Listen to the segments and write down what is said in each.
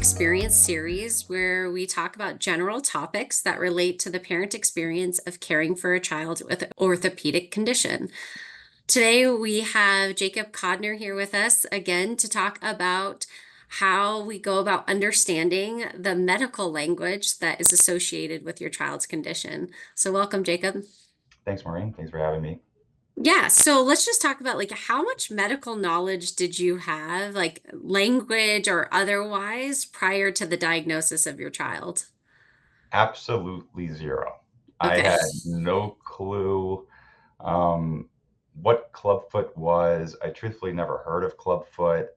Experience series where we talk about general topics that relate to the parent experience of caring for a child with an orthopedic condition. Today, we have Jacob Codner here with us again to talk about how we go about understanding the medical language that is associated with your child's condition. So, welcome, Jacob. Thanks, Maureen. Thanks for having me. Yeah, so let's just talk about like how much medical knowledge did you have, like language or otherwise, prior to the diagnosis of your child? Absolutely zero. I Okay. had no clue um, what clubfoot was. I truthfully never heard of clubfoot.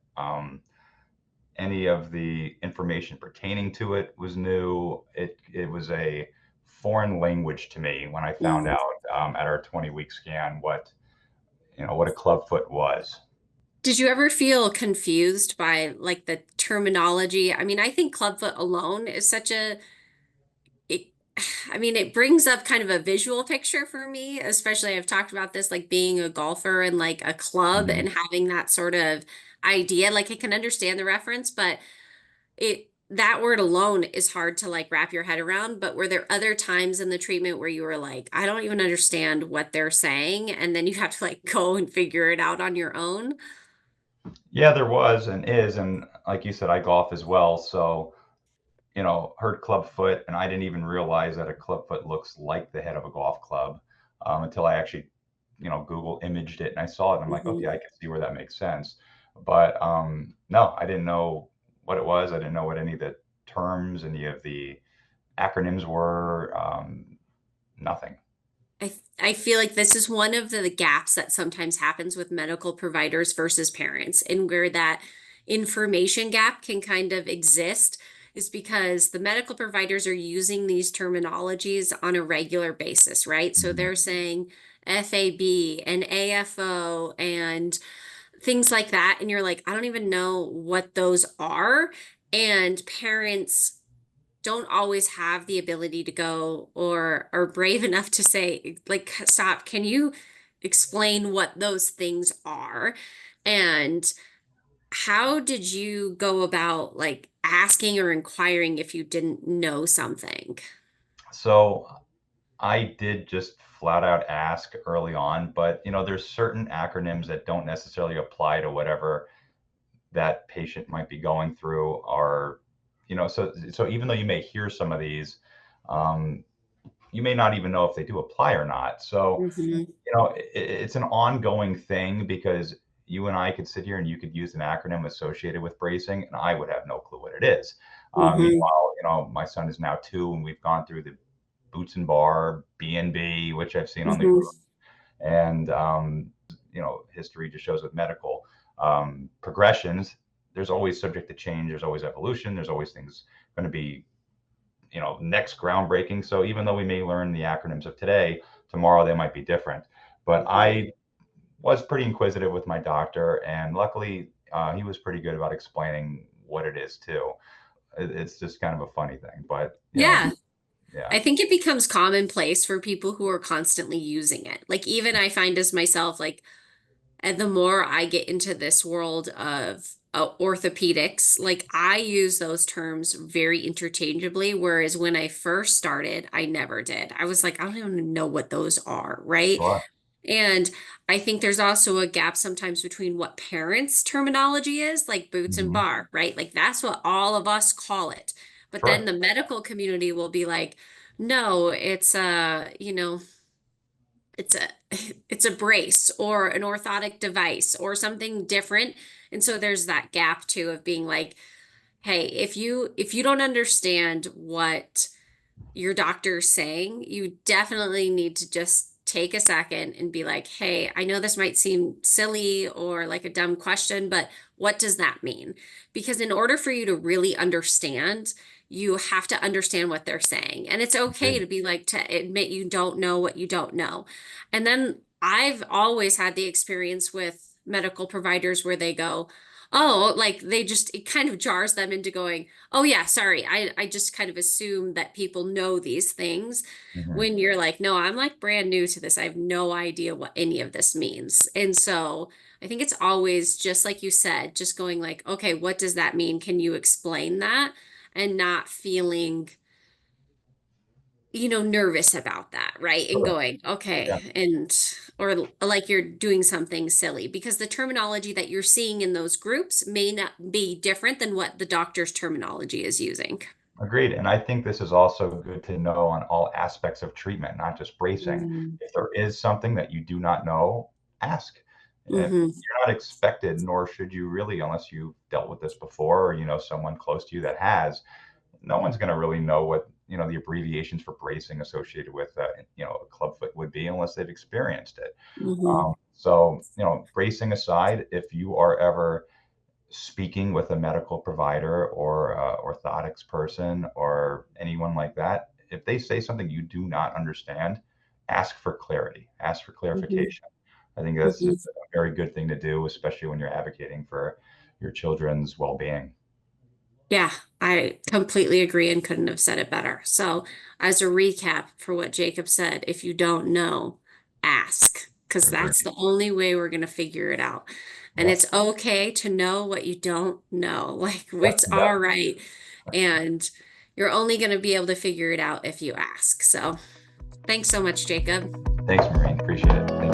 Any of the information pertaining to it was new. It was a foreign language to me when I found Mm. out at our 20-week scan what a clubfoot was. Did you ever feel confused by like the terminology? I mean, I think clubfoot alone is such a it, I mean, it brings up kind of a visual picture for me, especially I've talked about this like being a golfer and like a club Mhm. and having that sort of idea. Like I can understand the reference, but it that word alone is hard to like wrap your head around. But were there other times in the treatment where you were like, I don't even understand what they're saying, and then you have to like go and figure it out on your own? Yeah, there was and is, and like you said, I golf as well, so heard clubfoot, and I didn't even realize that a clubfoot looks like the head of a golf club until I actually, Google imaged it and I saw it. And I'm like, Mhm. okay, I can see where that makes sense. But no, I didn't know what it was. I didn't know what any of the terms, any of the acronyms were. Nothing. I feel like this is one of the gaps that sometimes happens with medical providers versus parents, and where that information gap can kind of exist is because the medical providers are using these terminologies on a regular basis, right? So Mhm. they're saying FAB and AFO and things like that. And you're like, I don't even know what those are. And parents don't always have the ability to go or are brave enough to say, like, stop, can you explain what those things are? And how did you go about like asking or inquiring if you didn't know something? So I did just flat out ask early on, but there's certain acronyms that don't necessarily apply to whatever that patient might be going through, or so even though you may hear some of these, um, you may not even know if they do apply or not. So Hmm. it's an ongoing thing, because you and I could sit here and you could use an acronym associated with bracing and I would have no clue what it is. Hmm. Meanwhile, my son is now 2 and we've gone through the boots and bar, BNB, which I've seen on the Hmm. group, and history just shows with medical progressions, there's always subject to change, there's always evolution, there's always things going to be next groundbreaking. So even though we may learn the acronyms of today, tomorrow they might be different. But Hmm. I was pretty inquisitive with my doctor, and luckily he was pretty good about explaining what it is too. It's just kind of a funny thing, but Yeah. yeah. I think it becomes commonplace for people who are constantly using it. Like even I find as myself, like and the more I get into this world of orthopedics, like I use those terms very interchangeably. Whereas when I first started, I never did. I was like, I don't even know what those are, right? Sure. And I think there's also a gap sometimes between what parents' terminology is, like boots and Hmm. bar, right? Like that's what all of us call it. But then Sure. the medical community will be like, no, it's it's a it's a brace or an orthotic device or something different. And so there's that gap too of being like, hey, if you don't understand what your doctor's saying, you definitely need to just take a second and be like, hey, I know this might seem silly or like a dumb question, but what does that mean? Because in order for you to really understand, you have to understand what they're saying. And it's okay Agreed. to be like, to admit you don't know what you don't know. And then I've always had the experience with medical providers where they go, oh, like they just, it kind of jars them into going, oh yeah, sorry. I just kind of assume that people know these things Mhm. when you're like, no, I'm like brand new to this. I have no idea what any of this means. And so I think it's always just like you said, just going like, okay, what does that mean? Can you explain that? And not feeling, nervous about that, right? And Correct. going, Yeah, okay, and or like you're doing something silly because the terminology that you're seeing in those groups may not be different than what the doctor's terminology is using. agreed. And I think this is also good to know on all aspects of treatment, not just bracing. Mm-hmm. If there is something that you do not know, ask. If Mm-hmm. you're not expected, nor should you really, unless you've dealt with this before or you know someone close to you that has, no one's going to really know what the abbreviations for bracing associated with a clubfoot would be unless they've experienced it. Mm-hmm. So bracing aside, if you are ever speaking with a medical provider or orthotics person or anyone like that, if they say something you do not understand, ask for clarity, ask for Mm-hmm. clarification. I think that's a Mm-hmm. very good thing to do, especially when you're advocating for your children's well-being. Yeah, I completely agree and couldn't have said it better. So, as a recap for what Jacob said, if you don't know, ask, because that's Agreed. the only way we're going to figure it out. And Yep. it's okay to know what you don't know. Like, Yep. it's Yep. all right. And you're only going to be able to figure it out if you ask. So, thanks so much, Jacob. Thanks, Maureen. Appreciate it. Thank you.